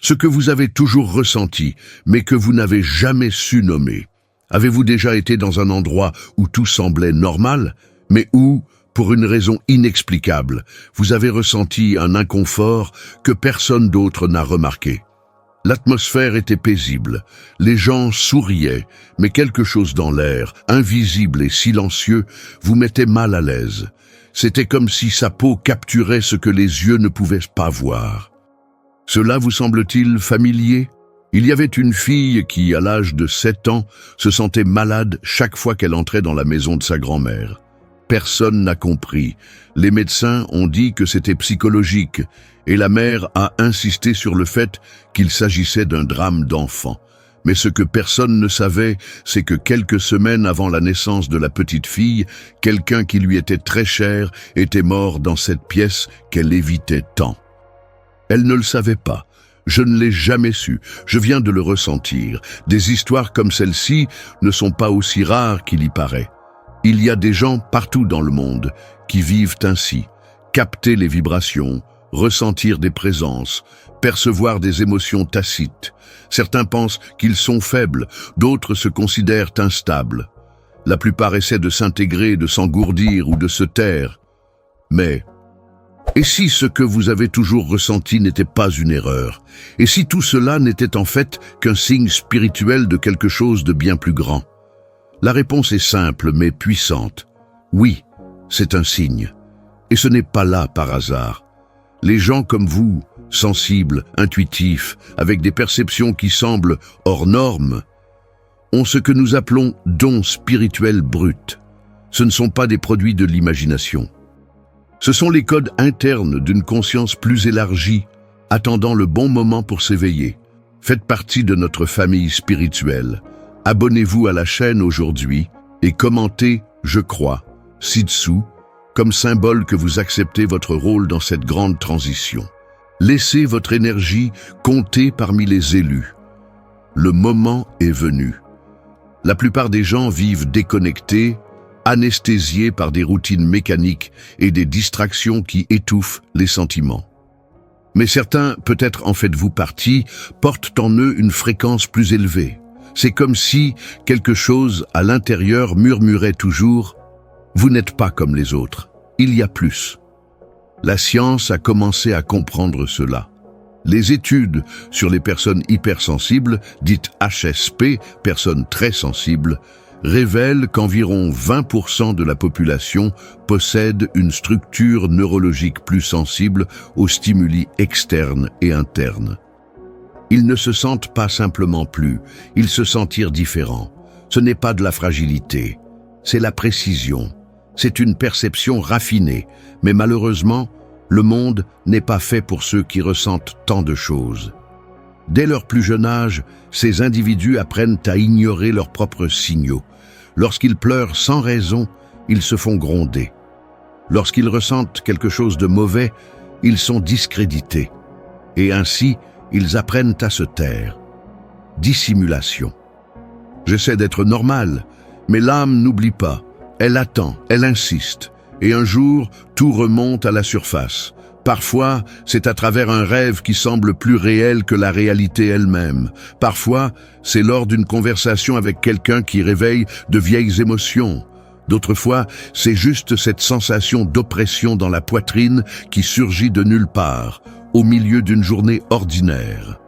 Ce que vous avez toujours ressenti, mais que vous n'avez jamais su nommer. Avez-vous déjà été dans un endroit où tout semblait normal, mais où, pour une raison inexplicable, vous avez ressenti un inconfort que personne d'autre n'a remarqué? L'atmosphère était paisible, les gens souriaient, mais quelque chose dans l'air, invisible et silencieux, vous mettait mal à l'aise. C'était comme si sa peau capturait ce que les yeux ne pouvaient pas voir. Cela vous semble-t-il familier? Il y avait une fille qui, à l'âge de 7 ans, se sentait malade chaque fois qu'elle entrait dans la maison de sa grand-mère. Personne n'a compris. Les médecins ont dit que c'était psychologique et la mère a insisté sur le fait qu'il s'agissait d'un drame d'enfant. Mais ce que personne ne savait, c'est que quelques semaines avant la naissance de la petite fille, quelqu'un qui lui était très cher était mort dans cette pièce qu'elle évitait tant. Elle ne le savait pas. Je ne l'ai jamais su. Je viens de le ressentir. Des histoires comme celle-ci ne sont pas aussi rares qu'il y paraît. Il y a des gens partout dans le monde qui vivent ainsi. Capter les vibrations, ressentir des présences, percevoir des émotions tacites. Certains pensent qu'ils sont faibles, d'autres se considèrent instables. La plupart essaient de s'intégrer, de s'engourdir ou de se taire. Mais, et si ce que vous avez toujours ressenti n'était pas une erreur? Et si tout cela n'était en fait qu'un signe spirituel de quelque chose de bien plus grand? La réponse est simple mais puissante. Oui, c'est un signe. Et ce n'est pas là par hasard. Les gens comme vous, sensibles, intuitifs, avec des perceptions qui semblent hors normes, ont ce que nous appelons dons spirituels bruts. Ce ne sont pas des produits de l'imagination. Ce sont les codes internes d'une conscience plus élargie, attendant le bon moment pour s'éveiller. Faites partie de notre famille spirituelle. Abonnez-vous à la chaîne aujourd'hui et commentez « Je crois » ci-dessous, comme symbole que vous acceptez votre rôle dans cette grande transition. Laissez votre énergie compter parmi les élus. Le moment est venu. La plupart des gens vivent déconnectés, anesthésiés par des routines mécaniques et des distractions qui étouffent les sentiments. Mais certains, peut-être en faites-vous partie, portent en eux une fréquence plus élevée. C'est comme si quelque chose à l'intérieur murmurait toujours « Vous n'êtes pas comme les autres, il y a plus ». La science a commencé à comprendre cela. Les études sur les personnes hypersensibles, dites HSP, personnes très sensibles, révèlent qu'environ 20% de la population possède une structure neurologique plus sensible aux stimuli externes et internes. Ils ne se sentent pas simplement plus, ils se sentirent différents. Ce n'est pas de la fragilité, c'est la précision. C'est une perception raffinée, mais malheureusement, le monde n'est pas fait pour ceux qui ressentent tant de choses. Dès leur plus jeune âge, ces individus apprennent à ignorer leurs propres signaux. Lorsqu'ils pleurent sans raison, ils se font gronder. Lorsqu'ils ressentent quelque chose de mauvais, ils sont discrédités. Et ainsi, ils apprennent à se taire. Dissimulation. J'essaie d'être normal, mais l'âme n'oublie pas. Elle attend, elle insiste. Et un jour, tout remonte à la surface. Parfois, c'est à travers un rêve qui semble plus réel que la réalité elle-même. Parfois, c'est lors d'une conversation avec quelqu'un qui réveille de vieilles émotions. D'autres fois, c'est juste cette sensation d'oppression dans la poitrine qui surgit de nulle part, au milieu d'une journée ordinaire.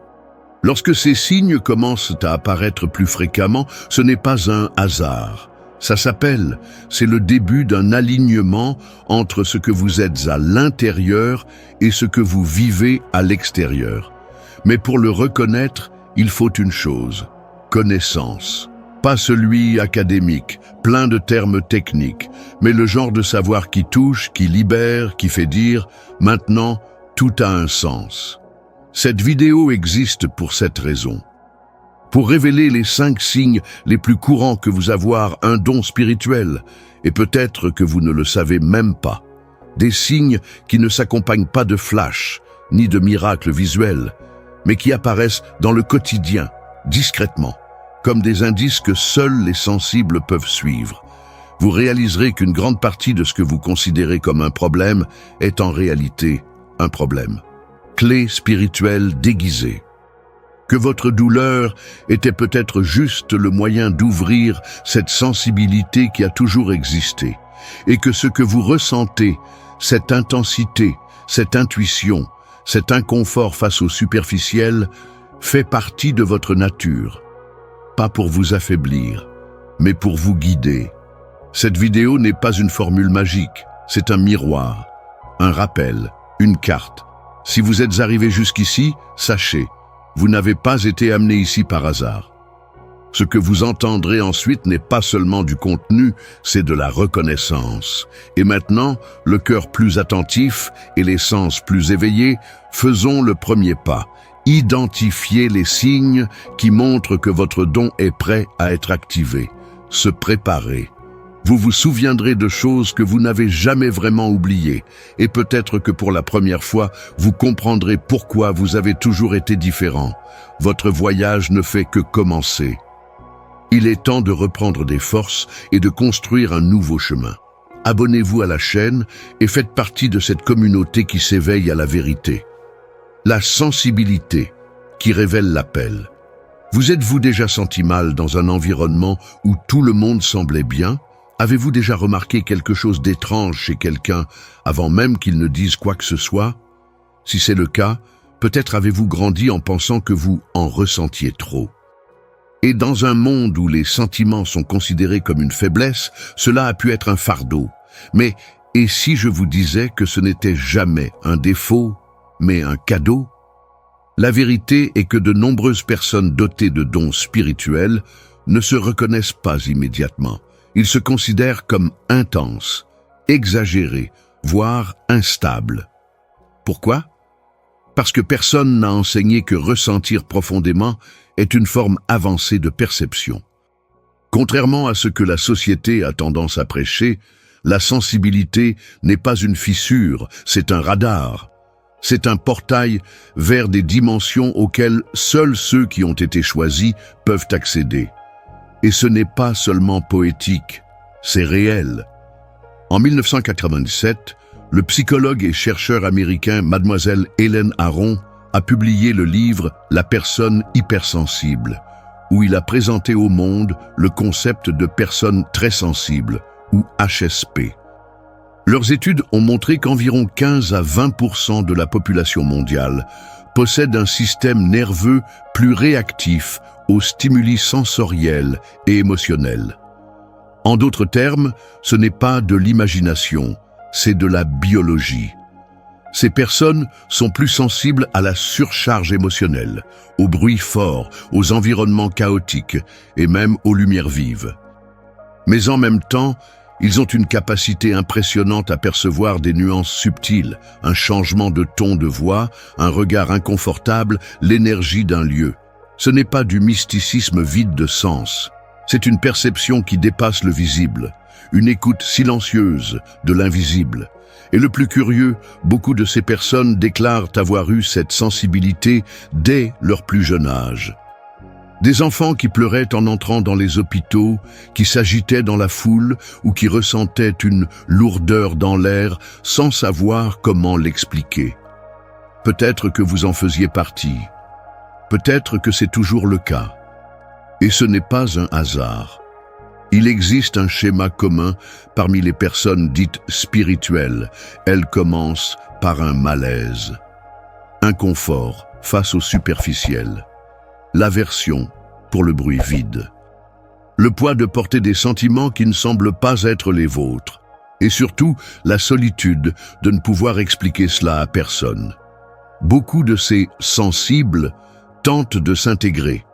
Lorsque ces signes commencent à apparaître plus fréquemment, ce n'est pas un hasard. Ça s'appelle, c'est le début d'un alignement entre ce que vous êtes à l'intérieur et ce que vous vivez à l'extérieur. Mais pour le reconnaître, il faut une chose, connaissance. Pas celui académique, plein de termes techniques, mais le genre de savoir qui touche, qui libère, qui fait dire « maintenant, tout a un sens ». Cette vidéo existe pour cette raison. Pour révéler les 5 signes les plus courants que vous avoir un don spirituel, et peut-être que vous ne le savez même pas. Des signes qui ne s'accompagnent pas de flash, ni de miracles visuels, mais qui apparaissent dans le quotidien, discrètement, comme des indices que seuls les sensibles peuvent suivre. Vous réaliserez qu'une grande partie de ce que vous considérez comme un problème est en réalité un problème. Clé spirituelle déguisée. que votre douleur était peut-être juste le moyen d'ouvrir cette sensibilité qui a toujours existé, et que ce que vous ressentez, cette intensité, cette intuition, cet inconfort face au superficiel, fait partie de votre nature, pas pour vous affaiblir, mais pour vous guider. Cette vidéo n'est pas une formule magique, c'est un miroir, un rappel, une carte. Si vous êtes arrivé jusqu'ici, sachez, vous n'avez pas été amené ici par hasard. Ce que vous entendrez ensuite n'est pas seulement du contenu, c'est de la reconnaissance. Et maintenant, le cœur plus attentif et les sens plus éveillés, faisons le premier pas. Identifiez les signes qui montrent que votre don est prêt à être activé. Se préparer. Vous vous souviendrez de choses que vous n'avez jamais vraiment oubliées, et peut-être que pour la première fois, vous comprendrez pourquoi vous avez toujours été différent. Votre voyage ne fait que commencer. Il est temps de reprendre des forces et de construire un nouveau chemin. Abonnez-vous à la chaîne et faites partie de cette communauté qui s'éveille à la vérité. La sensibilité qui révèle l'appel. Vous êtes-vous déjà senti mal dans un environnement où tout le monde semblait bien ? Avez-vous déjà remarqué quelque chose d'étrange chez quelqu'un avant même qu'il ne dise quoi que ce soit ? Si c'est le cas, peut-être avez-vous grandi en pensant que vous en ressentiez trop. Et dans un monde où les sentiments sont considérés comme une faiblesse, cela a pu être un fardeau. Mais et si je vous disais que ce n'était jamais un défaut, mais un cadeau ? La vérité est que de nombreuses personnes dotées de dons spirituels ne se reconnaissent pas immédiatement. Ils se considèrent comme intenses, exagérés, voire instables. Pourquoi ? Parce que personne n'a enseigné que ressentir profondément est une forme avancée de perception. Contrairement à ce que la société a tendance à prêcher, la sensibilité n'est pas une fissure, c'est un radar. C'est un portail vers des dimensions auxquelles seuls ceux qui ont été choisis peuvent accéder. Et ce n'est pas seulement poétique, c'est réel. En 1997, le psychologue et chercheur américain Mademoiselle Hélène Aron a publié le livre « La personne hypersensible », où il a présenté au monde le concept de personne très sensible, ou HSP. Leurs études ont montré qu'environ 15 à 20% de la population mondiale possède un système nerveux plus réactif aux stimuli sensoriels et émotionnels. En d'autres termes, ce n'est pas de l'imagination, c'est de la biologie. Ces personnes sont plus sensibles à la surcharge émotionnelle, aux bruits forts, aux environnements chaotiques et même aux lumières vives. Mais en même temps, ils ont une capacité impressionnante à percevoir des nuances subtiles, un changement de ton de voix, un regard inconfortable, l'énergie d'un lieu. Ce n'est pas du mysticisme vide de sens. C'est une perception qui dépasse le visible, une écoute silencieuse de l'invisible. Et le plus curieux, beaucoup de ces personnes déclarent avoir eu cette sensibilité dès leur plus jeune âge. Des enfants qui pleuraient en entrant dans les hôpitaux, qui s'agitaient dans la foule ou qui ressentaient une lourdeur dans l'air sans savoir comment l'expliquer. Peut-être que vous en faisiez partie. Peut-être que c'est toujours le cas. Et ce n'est pas un hasard. Il existe un schéma commun parmi les personnes dites spirituelles. Elles commencent par un malaise. Inconfort face au superficiel. L'aversion pour le bruit vide. Le poids de porter des sentiments qui ne semblent pas être les vôtres. Et surtout, la solitude de ne pouvoir expliquer cela à personne. Beaucoup de ces sensibles tentent de s'intégrer.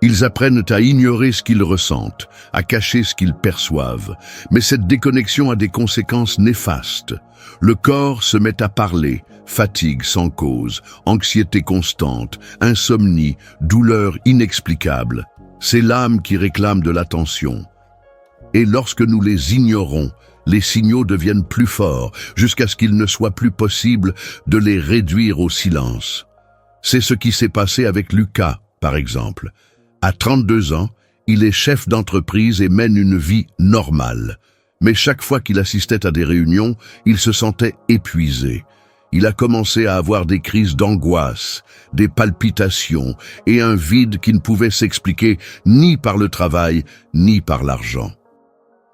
Ils apprennent à ignorer ce qu'ils ressentent, à cacher ce qu'ils perçoivent. Mais cette déconnexion a des conséquences néfastes. Le corps se met à parler, fatigue sans cause, anxiété constante, insomnie, douleur inexplicable. C'est l'âme qui réclame de l'attention. Et lorsque nous les ignorons, les signaux deviennent plus forts, jusqu'à ce qu'il ne soit plus possible de les réduire au silence. C'est ce qui s'est passé avec Lucas, par exemple. À 32 ans, il est chef d'entreprise et mène une vie normale. Mais chaque fois qu'il assistait à des réunions, il se sentait épuisé. Il a commencé à avoir des crises d'angoisse, des palpitations et un vide qui ne pouvait s'expliquer ni par le travail, ni par l'argent.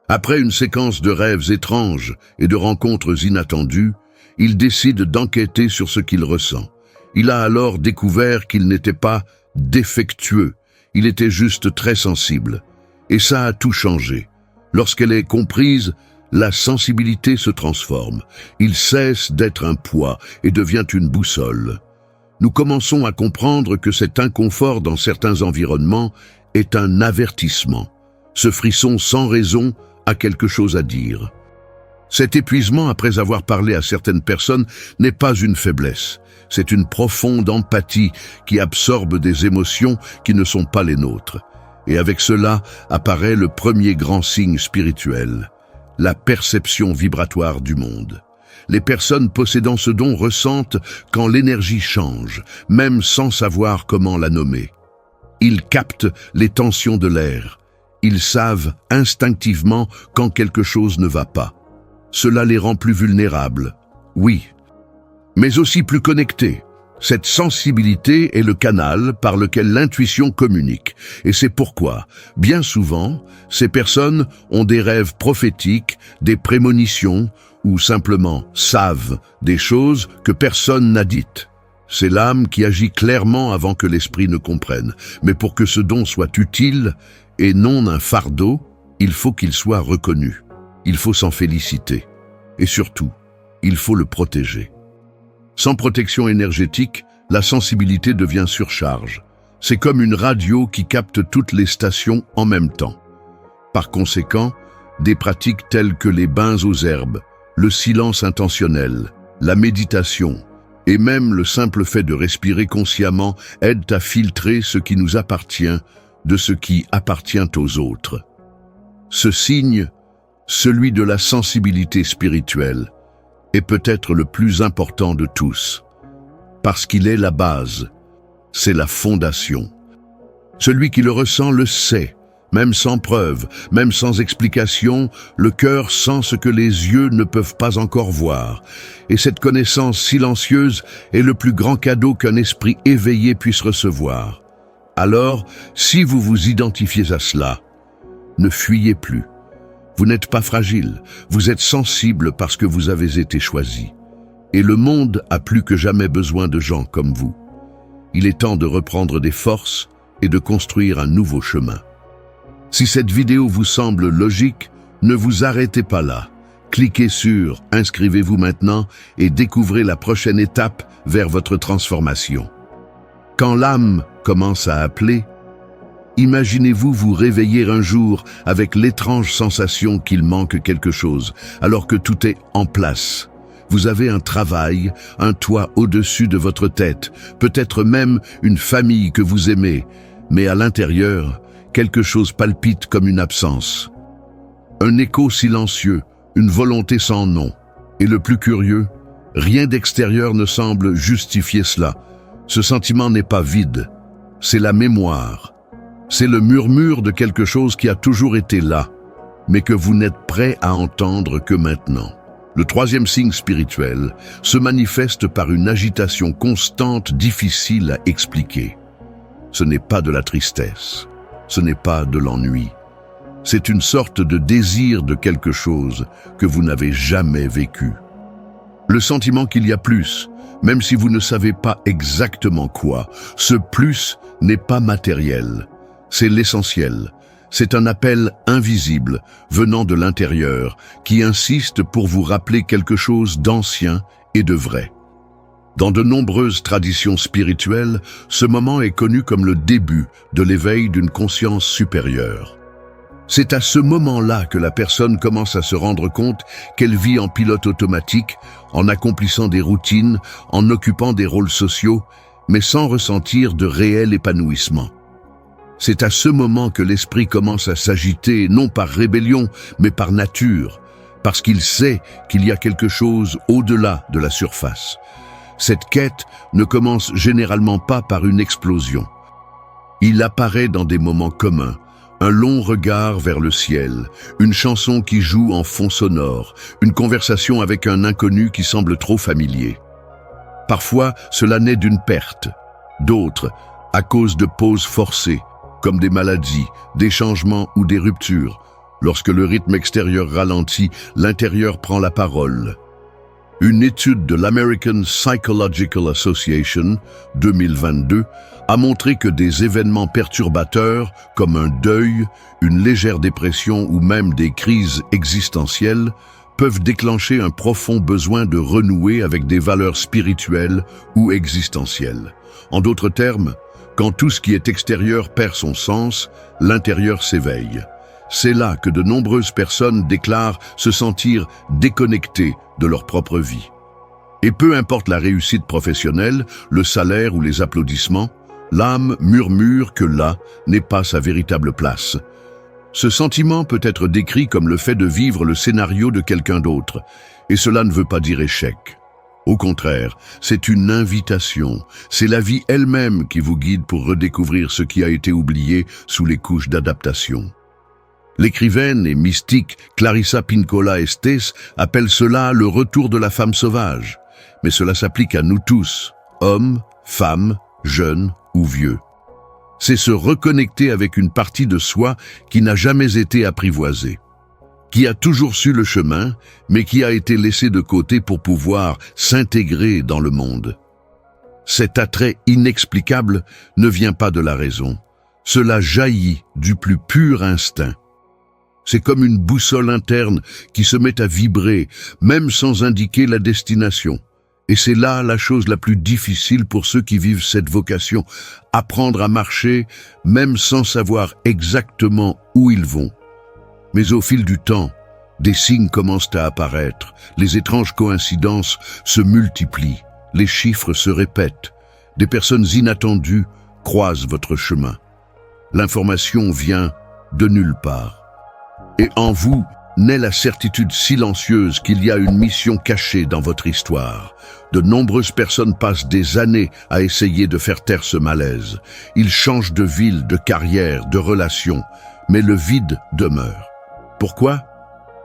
Après une séquence de rêves étranges et de rencontres inattendues, il décide d'enquêter sur ce qu'il ressent. Il a alors découvert qu'il n'était pas défectueux, il était juste très sensible. Et ça a tout changé. Lorsqu'elle est comprise, la sensibilité se transforme. Il cesse d'être un poids et devient une boussole. Nous commençons à comprendre que cet inconfort dans certains environnements est un avertissement. Ce frisson sans raison a quelque chose à dire. Cet épuisement après avoir parlé à certaines personnes n'est pas une faiblesse. C'est une profonde empathie qui absorbe des émotions qui ne sont pas les nôtres. Et avec cela apparaît le premier grand signe spirituel, la perception vibratoire du monde. Les personnes possédant ce don ressentent quand l'énergie change, même sans savoir comment la nommer. Ils captent les tensions de l'air. Ils savent instinctivement quand quelque chose ne va pas. Cela les rend plus vulnérables, oui, mais aussi plus connectés. Cette sensibilité est le canal par lequel l'intuition communique. Et c'est pourquoi, bien souvent, ces personnes ont des rêves prophétiques, des prémonitions, ou simplement savent des choses que personne n'a dites. C'est l'âme qui agit clairement avant que l'esprit ne comprenne. Mais pour que ce don soit utile et non un fardeau, il faut qu'il soit reconnu. Il faut s'en féliciter. Et surtout, il faut le protéger. Sans protection énergétique, la sensibilité devient surcharge. C'est comme une radio qui capte toutes les stations en même temps. Par conséquent, des pratiques telles que les bains aux herbes, le silence intentionnel, la méditation et même le simple fait de respirer consciemment aident à filtrer ce qui nous appartient de ce qui appartient aux autres. Ce signe, celui de la sensibilité spirituelle, est peut-être le plus important de tous, parce qu'il est la base, c'est la fondation. Celui qui le ressent le sait, même sans preuve, même sans explication, le cœur sent ce que les yeux ne peuvent pas encore voir. Et cette connaissance silencieuse est le plus grand cadeau qu'un esprit éveillé puisse recevoir. Alors, si vous vous identifiez à cela, ne fuyez plus. Vous n'êtes pas fragile, vous êtes sensible parce que vous avez été choisi. Et le monde a plus que jamais besoin de gens comme vous. Il est temps de reprendre des forces et de construire un nouveau chemin. Si cette vidéo vous semble logique, ne vous arrêtez pas là. Cliquez sur « Inscrivez-vous maintenant » et découvrez la prochaine étape vers votre transformation. Quand l'âme commence à appeler, imaginez-vous vous réveiller un jour avec l'étrange sensation qu'il manque quelque chose, alors que tout est en place. Vous avez un travail, un toit au-dessus de votre tête, peut-être même une famille que vous aimez, mais à l'intérieur, quelque chose palpite comme une absence. Un écho silencieux, une volonté sans nom. Et le plus curieux, rien d'extérieur ne semble justifier cela. Ce sentiment n'est pas vide, c'est la mémoire. C'est le murmure de quelque chose qui a toujours été là, mais que vous n'êtes prêt à entendre que maintenant. Le troisième signe spirituel se manifeste par une agitation constante, difficile à expliquer. Ce n'est pas de la tristesse, ce n'est pas de l'ennui. C'est une sorte de désir de quelque chose que vous n'avez jamais vécu. Le sentiment qu'il y a plus, même si vous ne savez pas exactement quoi, ce plus n'est pas matériel. C'est l'essentiel. C'est un appel invisible venant de l'intérieur qui insiste pour vous rappeler quelque chose d'ancien et de vrai. Dans de nombreuses traditions spirituelles, ce moment est connu comme le début de l'éveil d'une conscience supérieure. C'est à ce moment-là que la personne commence à se rendre compte qu'elle vit en pilote automatique, en accomplissant des routines, en occupant des rôles sociaux, mais sans ressentir de réel épanouissement. C'est à ce moment que l'esprit commence à s'agiter, non par rébellion, mais par nature, parce qu'il sait qu'il y a quelque chose au-delà de la surface. Cette quête ne commence généralement pas par une explosion. Il apparaît dans des moments communs, un long regard vers le ciel, une chanson qui joue en fond sonore, une conversation avec un inconnu qui semble trop familier. Parfois, cela naît d'une perte. D'autres, à cause de pauses forcées, comme des maladies, des changements ou des ruptures. Lorsque le rythme extérieur ralentit, l'intérieur prend la parole. Une étude de l'American Psychological Association 2022 a montré que des événements perturbateurs comme un deuil, une légère dépression ou même des crises existentielles peuvent déclencher un profond besoin de renouer avec des valeurs spirituelles ou existentielles. En d'autres termes, quand tout ce qui est extérieur perd son sens, l'intérieur s'éveille. C'est là que de nombreuses personnes déclarent se sentir déconnectées de leur propre vie. Et peu importe la réussite professionnelle, le salaire ou les applaudissements, l'âme murmure que là n'est pas sa véritable place. Ce sentiment peut être décrit comme le fait de vivre le scénario de quelqu'un d'autre, et cela ne veut pas dire échec. Au contraire, c'est une invitation, c'est la vie elle-même qui vous guide pour redécouvrir ce qui a été oublié sous les couches d'adaptation. L'écrivaine et mystique Clarissa Pinkola Estés appelle cela le retour de la femme sauvage. Mais cela s'applique à nous tous, hommes, femmes, jeunes ou vieux. C'est se reconnecter avec une partie de soi qui n'a jamais été apprivoisée, qui a toujours su le chemin, mais qui a été laissée de côté pour pouvoir s'intégrer dans le monde. Cet attrait inexplicable ne vient pas de la raison. Cela jaillit du plus pur instinct. C'est comme une boussole interne qui se met à vibrer, même sans indiquer la destination. Et c'est là la chose la plus difficile pour ceux qui vivent cette vocation, apprendre à marcher, même sans savoir exactement où ils vont. Mais au fil du temps, des signes commencent à apparaître, les étranges coïncidences se multiplient, les chiffres se répètent, des personnes inattendues croisent votre chemin. L'information vient de nulle part. Et en vous naît la certitude silencieuse qu'il y a une mission cachée dans votre histoire. De nombreuses personnes passent des années à essayer de faire taire ce malaise. Ils changent de ville, de carrière, de relation, mais le vide demeure. Pourquoi ?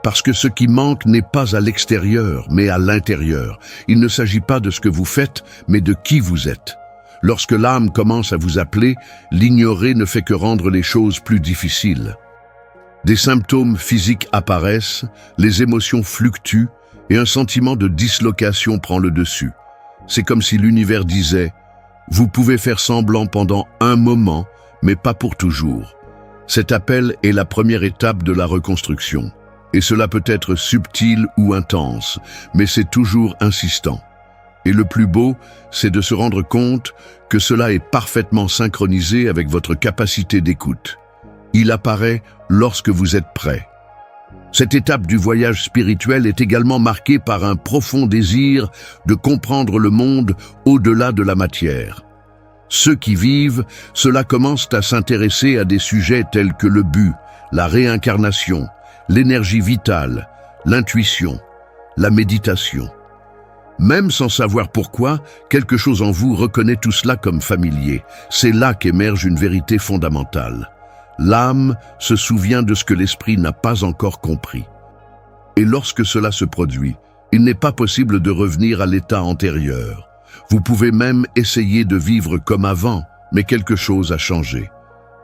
Parce que ce qui manque n'est pas à l'extérieur, mais à l'intérieur. Il ne s'agit pas de ce que vous faites, mais de qui vous êtes. Lorsque l'âme commence à vous appeler, l'ignorer ne fait que rendre les choses plus difficiles. Des symptômes physiques apparaissent, les émotions fluctuent et un sentiment de dislocation prend le dessus. C'est comme si l'univers disait « Vous pouvez faire semblant pendant un moment, mais pas pour toujours ». Cet appel est la première étape de la reconstruction. Et cela peut être subtil ou intense, mais c'est toujours insistant. Et le plus beau, c'est de se rendre compte que cela est parfaitement synchronisé avec votre capacité d'écoute. Il apparaît lorsque vous êtes prêt. Cette étape du voyage spirituel est également marquée par un profond désir de comprendre le monde au-delà de la matière. Ceux qui vivent, cela commence à s'intéresser à des sujets tels que le but, la réincarnation, l'énergie vitale, l'intuition, la méditation. Même sans savoir pourquoi, quelque chose en vous reconnaît tout cela comme familier. C'est là qu'émerge une vérité fondamentale. L'âme se souvient de ce que l'esprit n'a pas encore compris. Et lorsque cela se produit, il n'est pas possible de revenir à l'état antérieur. Vous pouvez même essayer de vivre comme avant, mais quelque chose a changé.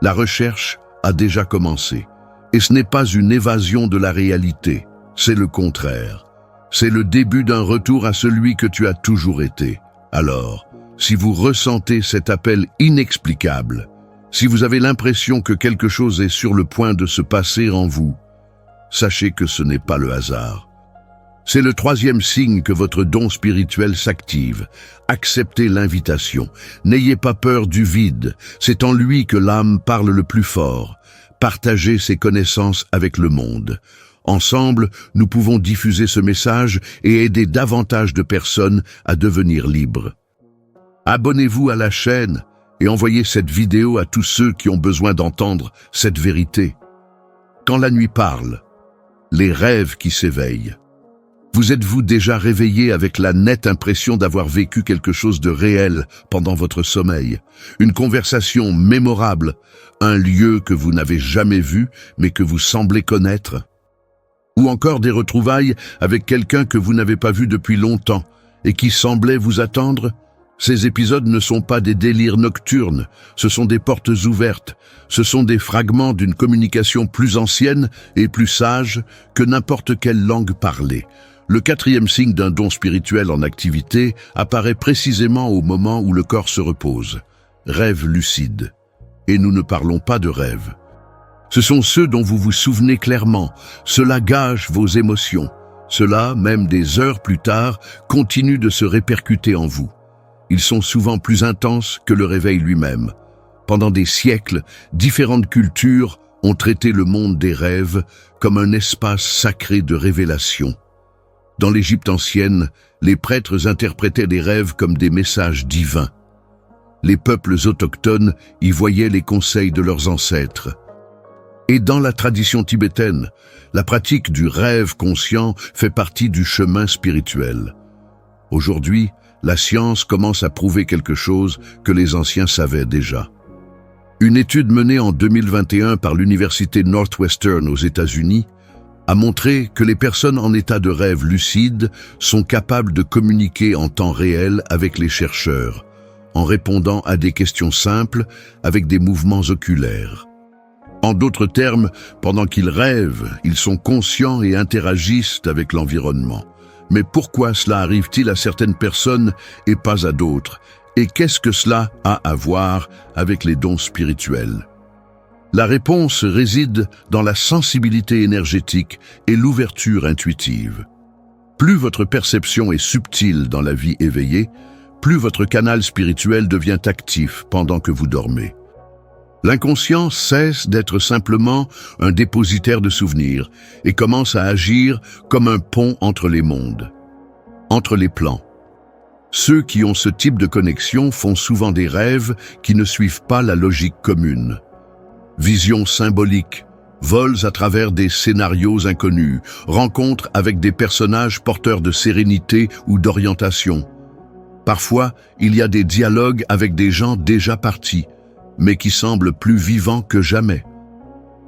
La recherche a déjà commencé. Et ce n'est pas une évasion de la réalité, c'est le contraire. C'est le début d'un retour à celui que tu as toujours été. Alors, si vous ressentez cet appel inexplicable, si vous avez l'impression que quelque chose est sur le point de se passer en vous, sachez que ce n'est pas le hasard. C'est le troisième signe que votre don spirituel s'active. Acceptez l'invitation. N'ayez pas peur du vide. C'est en lui que l'âme parle le plus fort. Partagez ses connaissances avec le monde. Ensemble, nous pouvons diffuser ce message et aider davantage de personnes à devenir libres. Abonnez-vous à la chaîne et envoyez cette vidéo à tous ceux qui ont besoin d'entendre cette vérité. Quand la nuit parle, les rêves qui s'éveillent. Vous êtes-vous déjà réveillé avec la nette impression d'avoir vécu quelque chose de réel pendant votre sommeil? Une conversation mémorable, un lieu que vous n'avez jamais vu mais que vous semblez connaître? Ou encore des retrouvailles avec quelqu'un que vous n'avez pas vu depuis longtemps et qui semblaient vous attendre? Ces épisodes ne sont pas des délires nocturnes, ce sont des portes ouvertes, ce sont des fragments d'une communication plus ancienne et plus sage que n'importe quelle langue parlée. Le quatrième signe d'un don spirituel en activité apparaît précisément au moment où le corps se repose. Rêve lucide. Et nous ne parlons pas de rêve. Ce sont ceux dont vous vous souvenez clairement. Cela gâche vos émotions. Cela, même des heures plus tard, continue de se répercuter en vous. Ils sont souvent plus intenses que le réveil lui-même. Pendant des siècles, différentes cultures ont traité le monde des rêves comme un espace sacré de révélation. Dans l'Égypte ancienne, les prêtres interprétaient des rêves comme des messages divins. Les peuples autochtones y voyaient les conseils de leurs ancêtres. Et dans la tradition tibétaine, la pratique du rêve conscient fait partie du chemin spirituel. Aujourd'hui, la science commence à prouver quelque chose que les anciens savaient déjà. Une étude menée en 2021 par l'université Northwestern aux États-Unis a montré que les personnes en état de rêve lucide sont capables de communiquer en temps réel avec les chercheurs, en répondant à des questions simples avec des mouvements oculaires. En d'autres termes, pendant qu'ils rêvent, ils sont conscients et interagissent avec l'environnement. Mais pourquoi cela arrive-t-il à certaines personnes et pas à d'autres? Et qu'est-ce que cela a à voir avec les dons spirituels? La réponse réside dans la sensibilité énergétique et l'ouverture intuitive. Plus votre perception est subtile dans la vie éveillée, plus votre canal spirituel devient actif pendant que vous dormez. L'inconscient cesse d'être simplement un dépositaire de souvenirs et commence à agir comme un pont entre les mondes, entre les plans. Ceux qui ont ce type de connexion font souvent des rêves qui ne suivent pas la logique commune. Visions symboliques, vols à travers des scénarios inconnus, rencontres avec des personnages porteurs de sérénité ou d'orientation. Parfois, il y a des dialogues avec des gens déjà partis, mais qui semblent plus vivants que jamais.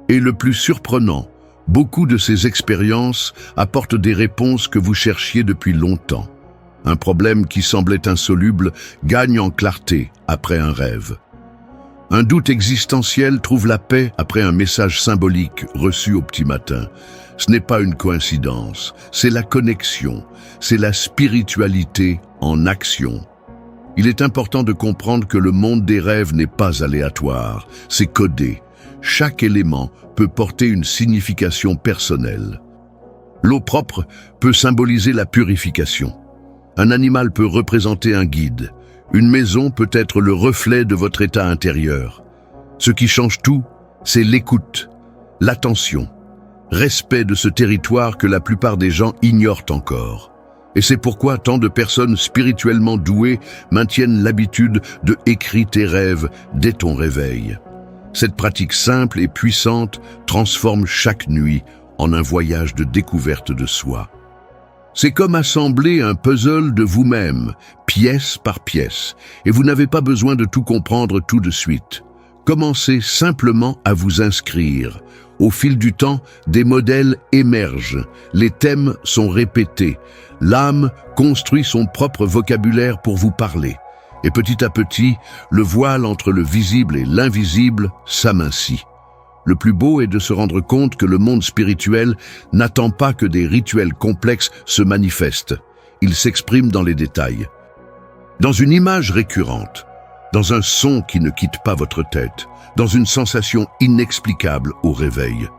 Et le plus surprenant, beaucoup de ces expériences apportent des réponses que vous cherchiez depuis longtemps. Un problème qui semblait insoluble gagne en clarté après un rêve. Un doute existentiel trouve la paix après un message symbolique reçu au petit matin. Ce n'est pas une coïncidence, c'est la connexion, c'est la spiritualité en action. Il est important de comprendre que le monde des rêves n'est pas aléatoire, c'est codé. Chaque élément peut porter une signification personnelle. L'eau propre peut symboliser la purification. Un animal peut représenter un guide. Une maison peut être le reflet de votre état intérieur. Ce qui change tout, c'est l'écoute, l'attention, respect de ce territoire que la plupart des gens ignorent encore. Et c'est pourquoi tant de personnes spirituellement douées maintiennent l'habitude de écrire tes rêves dès ton réveil. Cette pratique simple et puissante transforme chaque nuit en un voyage de découverte de soi. C'est comme assembler un puzzle de vous-même, pièce par pièce, et vous n'avez pas besoin de tout comprendre tout de suite. Commencez simplement à vous inscrire. Au fil du temps, des modèles émergent, les thèmes sont répétés, l'âme construit son propre vocabulaire pour vous parler. Et petit à petit, le voile entre le visible et l'invisible s'amincit. Le plus beau est de se rendre compte que le monde spirituel n'attend pas que des rituels complexes se manifestent. Il s'exprime dans les détails. Dans une image récurrente, dans un son qui ne quitte pas votre tête, dans une sensation inexplicable au réveil.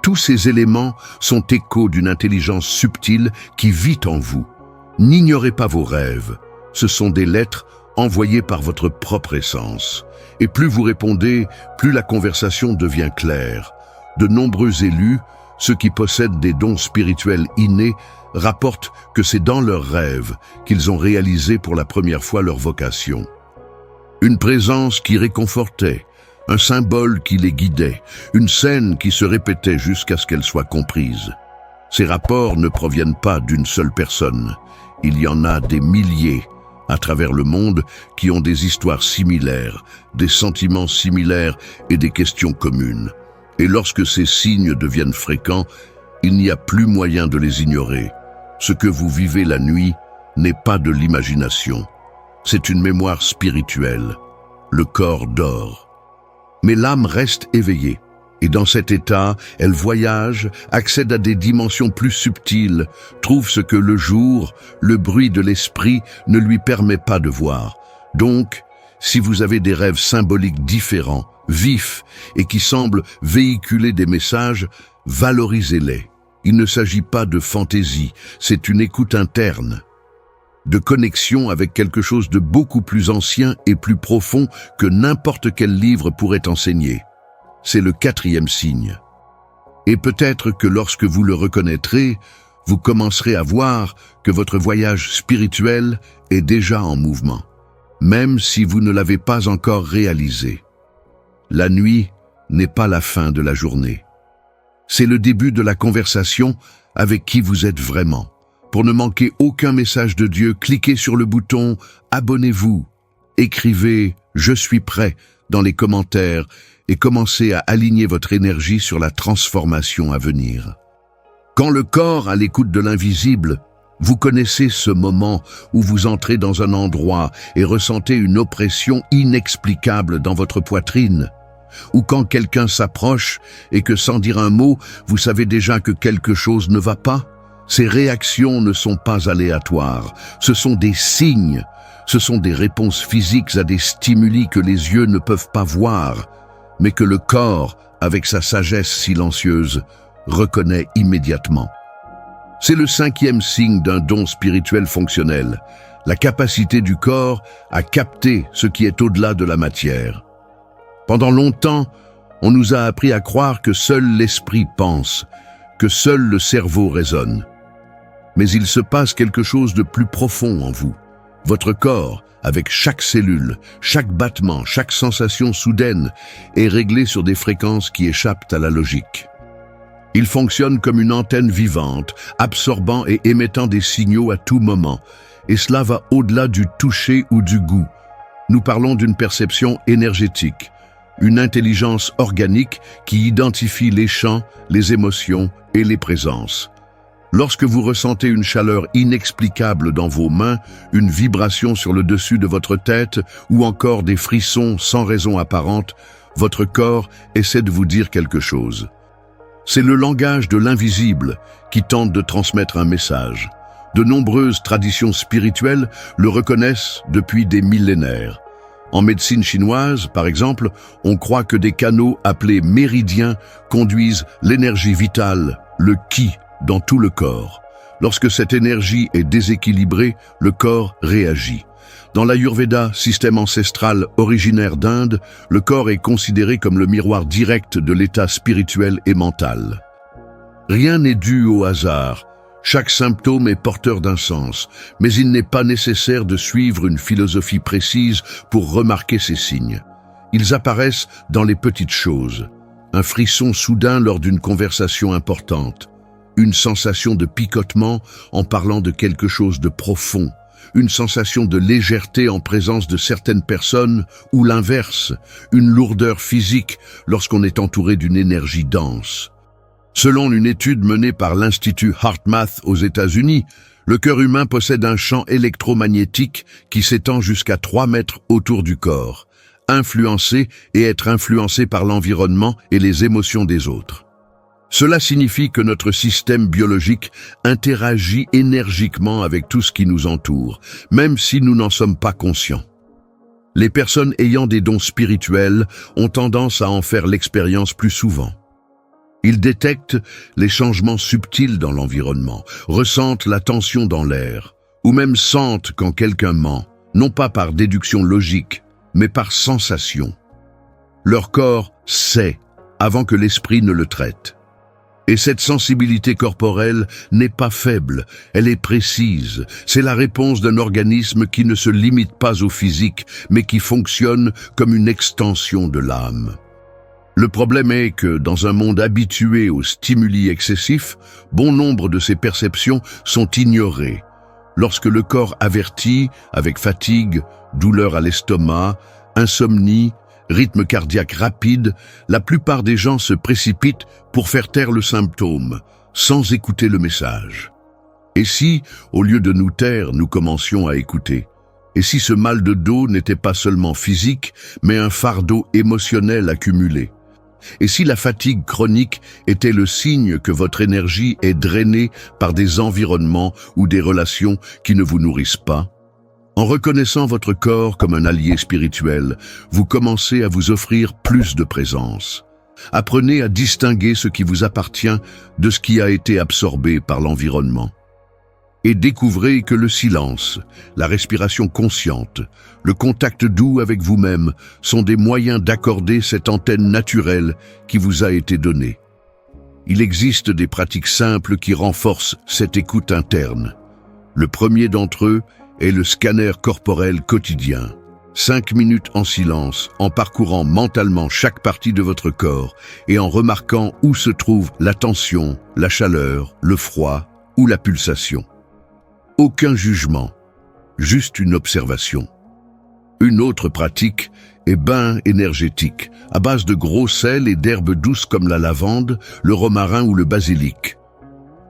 Tous ces éléments sont échos d'une intelligence subtile qui vit en vous. N'ignorez pas vos rêves. Ce sont des lettres envoyées par votre propre essence. Et plus vous répondez, plus la conversation devient claire. De nombreux élus, ceux qui possèdent des dons spirituels innés, rapportent que c'est dans leurs rêves qu'ils ont réalisé pour la première fois leur vocation. Une présence qui réconfortait, un symbole qui les guidait, une scène qui se répétait jusqu'à ce qu'elle soit comprise. Ces rapports ne proviennent pas d'une seule personne. Il y en a des milliers à travers le monde qui ont des histoires similaires, des sentiments similaires et des questions communes. Et lorsque ces signes deviennent fréquents, il n'y a plus moyen de les ignorer. Ce que vous vivez la nuit n'est pas de l'imagination. C'est une mémoire spirituelle. Le corps dort. Mais l'âme reste éveillée. Et dans cet état, elle voyage, accède à des dimensions plus subtiles, trouve ce que le jour, le bruit de l'esprit ne lui permet pas de voir. Donc, si vous avez des rêves symboliques différents, vifs et qui semblent véhiculer des messages, valorisez-les. Il ne s'agit pas de fantaisie, c'est une écoute interne, de connexion avec quelque chose de beaucoup plus ancien et plus profond que n'importe quel livre pourrait enseigner. C'est le 4e signe. Et peut-être que lorsque vous le reconnaîtrez, vous commencerez à voir que votre voyage spirituel est déjà en mouvement, même si vous ne l'avez pas encore réalisé. La nuit n'est pas la fin de la journée. C'est le début de la conversation avec qui vous êtes vraiment. Pour ne manquer aucun message de Dieu, cliquez sur le bouton « Abonnez-vous ». Écrivez « Je suis prêt » dans les commentaires et commencez à aligner votre énergie sur la transformation à venir. Quand le corps à l'écoute de l'invisible, vous connaissez ce moment où vous entrez dans un endroit et ressentez une oppression inexplicable dans votre poitrine, ou quand quelqu'un s'approche et que sans dire un mot, vous savez déjà que quelque chose ne va pas. Ces réactions ne sont pas aléatoires, ce sont des signes, ce sont des réponses physiques à des stimuli que les yeux ne peuvent pas voir, mais que le corps, avec sa sagesse silencieuse, reconnaît immédiatement. C'est le 5e signe d'un don spirituel fonctionnel, la capacité du corps à capter ce qui est au-delà de la matière. Pendant longtemps, on nous a appris à croire que seul l'esprit pense, que seul le cerveau raisonne. Mais il se passe quelque chose de plus profond en vous. Votre corps, avec chaque cellule, chaque battement, chaque sensation soudaine, est réglé sur des fréquences qui échappent à la logique. Il fonctionne comme une antenne vivante, absorbant et émettant des signaux à tout moment, et cela va au-delà du toucher ou du goût. Nous parlons d'une perception énergétique, une intelligence organique qui identifie les champs, les émotions et les présences. Lorsque vous ressentez une chaleur inexplicable dans vos mains, une vibration sur le dessus de votre tête ou encore des frissons sans raison apparente, votre corps essaie de vous dire quelque chose. C'est le langage de l'invisible qui tente de transmettre un message. De nombreuses traditions spirituelles le reconnaissent depuis des millénaires. En médecine chinoise, par exemple, on croit que des canaux appelés méridiens conduisent l'énergie vitale, le qi, dans tout le corps. Lorsque cette énergie est déséquilibrée, le corps réagit. Dans l'Ayurveda, système ancestral originaire d'Inde, le corps est considéré comme le miroir direct de l'état spirituel et mental. Rien n'est dû au hasard. Chaque symptôme est porteur d'un sens, mais il n'est pas nécessaire de suivre une philosophie précise pour remarquer ces signes. Ils apparaissent dans les petites choses. Un frisson soudain lors d'une conversation importante. Une sensation de picotement en parlant de quelque chose de profond, une sensation de légèreté en présence de certaines personnes ou l'inverse, une lourdeur physique lorsqu'on est entouré d'une énergie dense. Selon une étude menée par l'Institut HeartMath aux États-Unis, le cœur humain possède un champ électromagnétique qui s'étend jusqu'à 3 mètres autour du corps, influencer et être influencé par l'environnement et les émotions des autres. Cela signifie que notre système biologique interagit énergiquement avec tout ce qui nous entoure, même si nous n'en sommes pas conscients. Les personnes ayant des dons spirituels ont tendance à en faire l'expérience plus souvent. Ils détectent les changements subtils dans l'environnement, ressentent la tension dans l'air, ou même sentent quand quelqu'un ment, non pas par déduction logique, mais par sensation. Leur corps sait avant que l'esprit ne le traite. Et cette sensibilité corporelle n'est pas faible, elle est précise. C'est la réponse d'un organisme qui ne se limite pas au physique, mais qui fonctionne comme une extension de l'âme. Le problème est que, dans un monde habitué aux stimuli excessifs, bon nombre de ces perceptions sont ignorées. Lorsque le corps avertit, avec fatigue, douleur à l'estomac, insomnie, rythme cardiaque rapide, la plupart des gens se précipitent pour faire taire le symptôme, sans écouter le message. Et si, au lieu de nous taire, nous commencions à écouter? Et si ce mal de dos n'était pas seulement physique, mais un fardeau émotionnel accumulé? Et si la fatigue chronique était le signe que votre énergie est drainée par des environnements ou des relations qui ne vous nourrissent pas? En reconnaissant votre corps comme un allié spirituel, vous commencez à vous offrir plus de présence. Apprenez à distinguer ce qui vous appartient de ce qui a été absorbé par l'environnement. Et découvrez que le silence, la respiration consciente, le contact doux avec vous-même sont des moyens d'accorder cette antenne naturelle qui vous a été donnée. Il existe des pratiques simples qui renforcent cette écoute interne. Le premier d'entre eux est le scanner corporel quotidien. 5 minutes en silence, en parcourant mentalement chaque partie de votre corps et en remarquant où se trouve la tension, la chaleur, le froid ou la pulsation. Aucun jugement, juste une observation. Une autre pratique est bain énergétique, à base de gros sel et d'herbes douces comme la lavande, le romarin ou le basilic.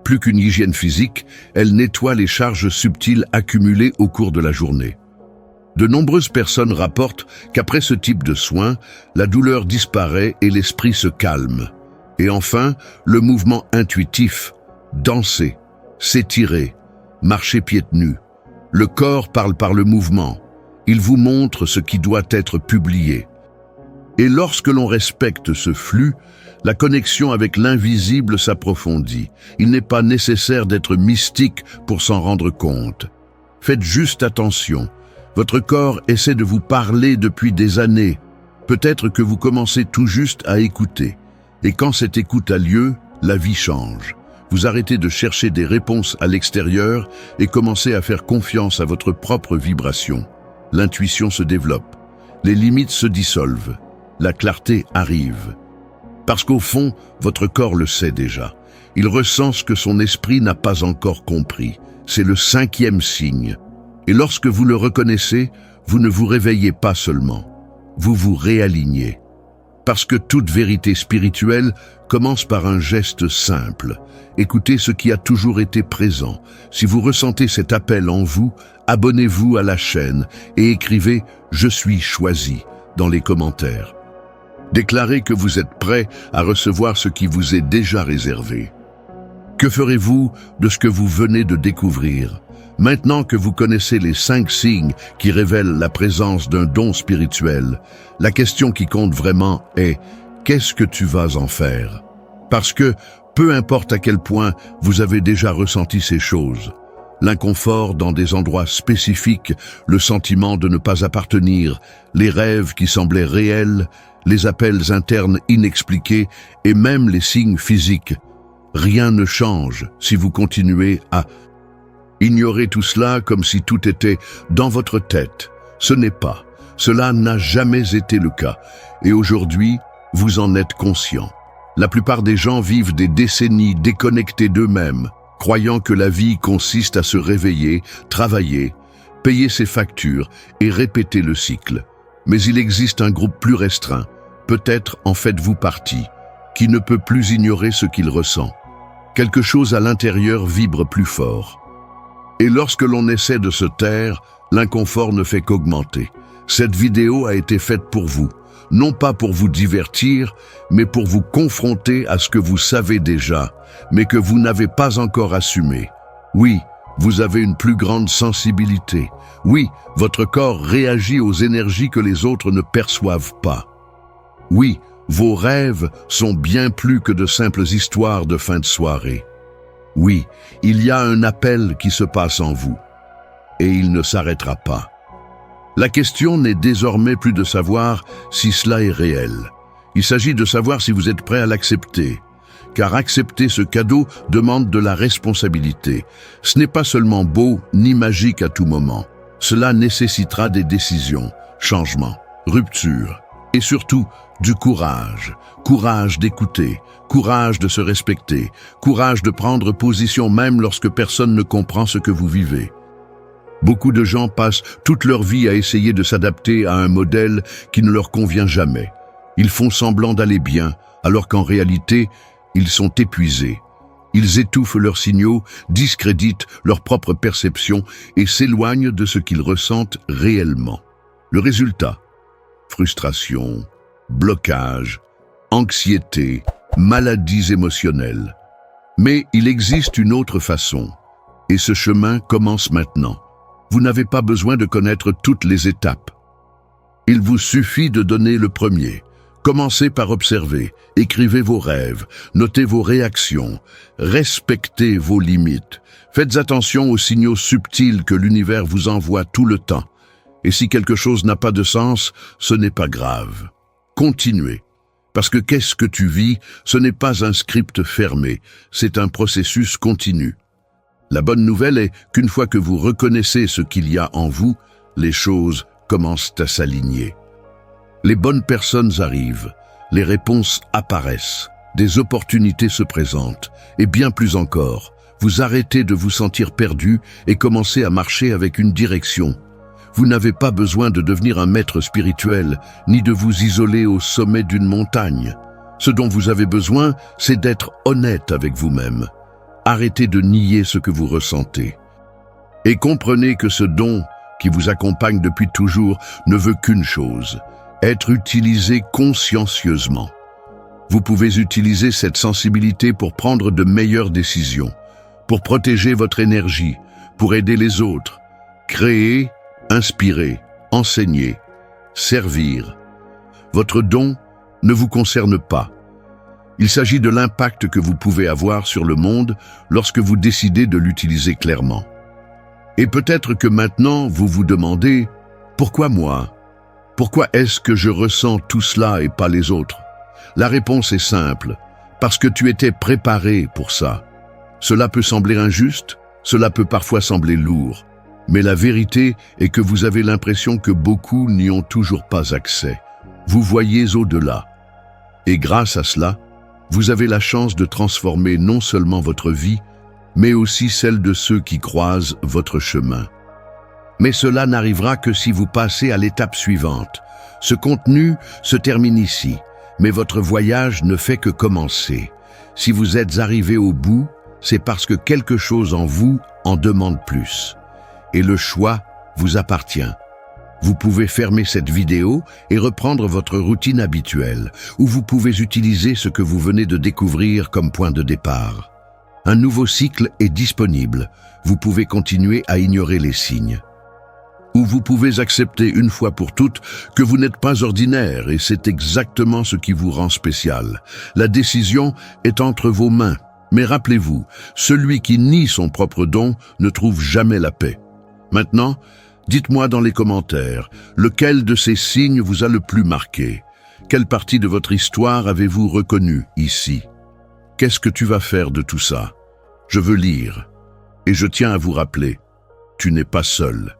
Plus qu'une hygiène physique, elle nettoie les charges subtiles accumulées au cours de la journée. De nombreuses personnes rapportent qu'après ce type de soins, la douleur disparaît et l'esprit se calme. Et enfin, le mouvement intuitif, danser, s'étirer, marcher pieds nus. Le corps parle par le mouvement. Il vous montre ce qui doit être publié. Et lorsque l'on respecte ce flux, la connexion avec l'invisible s'approfondit. Il n'est pas nécessaire d'être mystique pour s'en rendre compte. Faites juste attention. Votre corps essaie de vous parler depuis des années. Peut-être que vous commencez tout juste à écouter. Et quand cette écoute a lieu, la vie change. Vous arrêtez de chercher des réponses à l'extérieur et commencez à faire confiance à votre propre vibration. L'intuition se développe. Les limites se dissolvent. La clarté arrive. Parce qu'au fond, votre corps le sait déjà. Il ressent ce que son esprit n'a pas encore compris. C'est le 5e signe. Et lorsque vous le reconnaissez, vous ne vous réveillez pas seulement. Vous vous réalignez. Parce que toute vérité spirituelle commence par un geste simple. Écoutez ce qui a toujours été présent. Si vous ressentez cet appel en vous, abonnez-vous à la chaîne et écrivez « Je suis choisi » dans les commentaires. Déclarez que vous êtes prêt à recevoir ce qui vous est déjà réservé. Que ferez-vous de ce que vous venez de découvrir? Maintenant que vous connaissez les 5 signes qui révèlent la présence d'un don spirituel, la question qui compte vraiment est « Qu'est-ce que tu vas en faire ?» Parce que, peu importe à quel point vous avez déjà ressenti ces choses, l'inconfort dans des endroits spécifiques, le sentiment de ne pas appartenir, les rêves qui semblaient réels, les appels internes inexpliqués et même les signes physiques, rien ne change si vous continuez à ignorer tout cela comme si tout était dans votre tête. Ce n'est pas. Cela n'a jamais été le cas. Et aujourd'hui, vous en êtes conscient. La plupart des gens vivent des décennies déconnectés d'eux-mêmes, croyant que la vie consiste à se réveiller, travailler, payer ses factures et répéter le cycle. Mais il existe un groupe plus restreint, peut-être en faites-vous partie, qui ne peut plus ignorer ce qu'il ressent. Quelque chose à l'intérieur vibre plus fort. Et lorsque l'on essaie de se taire, l'inconfort ne fait qu'augmenter. Cette vidéo a été faite pour vous, non pas pour vous divertir, mais pour vous confronter à ce que vous savez déjà, mais que vous n'avez pas encore assumé. Oui, vous avez une plus grande sensibilité. Oui, votre corps réagit aux énergies que les autres ne perçoivent pas. Oui, vos rêves sont bien plus que de simples histoires de fin de soirée. Oui, il y a un appel qui se passe en vous, et il ne s'arrêtera pas. La question n'est désormais plus de savoir si cela est réel. Il s'agit de savoir si vous êtes prêt à l'accepter, car accepter ce cadeau demande de la responsabilité. Ce n'est pas seulement beau ni magique à tout moment. Cela nécessitera des décisions, changements, ruptures, et surtout du courage. Courage d'écouter, courage de se respecter, courage de prendre position même lorsque personne ne comprend ce que vous vivez. Beaucoup de gens passent toute leur vie à essayer de s'adapter à un modèle qui ne leur convient jamais. Ils font semblant d'aller bien, alors qu'en réalité, ils sont épuisés. Ils étouffent leurs signaux, discréditent leur propre perception et s'éloignent de ce qu'ils ressentent réellement. Le résultat: frustration, blocage, anxiété, maladies émotionnelles. Mais il existe une autre façon, et ce chemin commence maintenant. Vous n'avez pas besoin de connaître toutes les étapes. Il vous suffit de donner le premier. Commencez par observer, écrivez vos rêves, notez vos réactions, respectez vos limites. Faites attention aux signaux subtils que l'univers vous envoie tout le temps. Et si quelque chose n'a pas de sens, ce n'est pas grave. Continuez. Parce que qu'est-ce que tu vis, ce n'est pas un script fermé, c'est un processus continu. La bonne nouvelle est qu'une fois que vous reconnaissez ce qu'il y a en vous, les choses commencent à s'aligner. Les bonnes personnes arrivent, les réponses apparaissent, des opportunités se présentent, et bien plus encore, vous arrêtez de vous sentir perdu et commencez à marcher avec une direction. Vous n'avez pas besoin de devenir un maître spirituel, ni de vous isoler au sommet d'une montagne. Ce dont vous avez besoin, c'est d'être honnête avec vous-même. Arrêtez de nier ce que vous ressentez. Et comprenez que ce don qui vous accompagne depuis toujours ne veut qu'une chose: être utilisé consciencieusement. Vous pouvez utiliser cette sensibilité pour prendre de meilleures décisions, pour protéger votre énergie, pour aider les autres, créer, inspirer, enseigner, servir. Votre don ne vous concerne pas. Il s'agit de l'impact que vous pouvez avoir sur le monde lorsque vous décidez de l'utiliser clairement. Et peut-être que maintenant vous vous demandez: pourquoi moi ? Pourquoi est-ce que je ressens tout cela et pas les autres? La réponse est simple: parce que tu étais préparé pour ça. Cela peut sembler injuste, cela peut parfois sembler lourd, mais la vérité est que vous avez l'impression que beaucoup n'y ont toujours pas accès. Vous voyez au-delà. Et grâce à cela, vous avez la chance de transformer non seulement votre vie, mais aussi celle de ceux qui croisent votre chemin. Mais cela n'arrivera que si vous passez à l'étape suivante. Ce contenu se termine ici, mais votre voyage ne fait que commencer. Si vous êtes arrivé au bout, c'est parce que quelque chose en vous en demande plus. Et le choix vous appartient. Vous pouvez fermer cette vidéo et reprendre votre routine habituelle, ou vous pouvez utiliser ce que vous venez de découvrir comme point de départ. Un nouveau cycle est disponible. Vous pouvez continuer à ignorer les signes. Ou vous pouvez accepter une fois pour toutes que vous n'êtes pas ordinaire, et c'est exactement ce qui vous rend spécial. La décision est entre vos mains. Mais rappelez-vous, celui qui nie son propre don ne trouve jamais la paix. Maintenant, dites-moi dans les commentaires, lequel de ces signes vous a le plus marqué? Quelle partie de votre histoire avez-vous reconnue ici? Qu'est-ce que tu vas faire de tout ça? Je veux lire. Et je tiens à vous rappeler, tu n'es pas seul.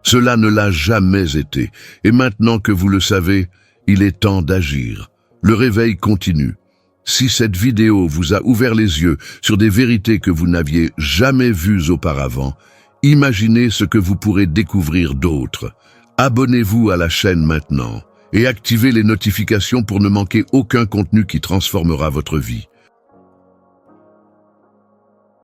Cela ne l'a jamais été. Et maintenant que vous le savez, il est temps d'agir. Le réveil continue. Si cette vidéo vous a ouvert les yeux sur des vérités que vous n'aviez jamais vues auparavant, imaginez ce que vous pourrez découvrir d'autres. Abonnez-vous à la chaîne maintenant et activez les notifications pour ne manquer aucun contenu qui transformera votre vie.